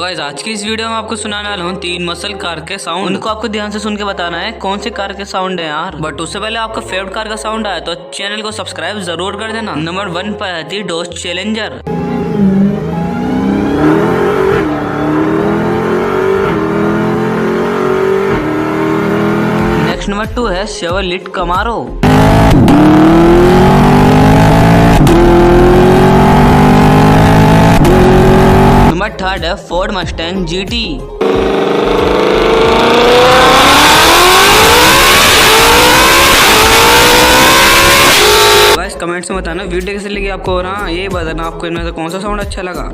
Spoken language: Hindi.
गाइस आज की इस वीडियो में आपको सुनाने वाला हूँ 3 मसल कार के साउंड। उनको आपको ध्यान से सुन के बताना है कौन से कार के साउंड है यार। बट उससे पहले आपका फेवरेट कार का साउंड आया तो चैनल को सब्सक्राइब जरूर कर देना। नंबर 1 पर आती है डॉज चैलेंजर। नेक्स्ट नंबर 2 है शेवरलेट कमारो। नंबर 3 है Ford Mustang GT. Guys comments में बताना वीडियो कैसे लगी आपको और हाँ ये बताना आपको इनमें से कौन सा साउंड अच्छा लगा।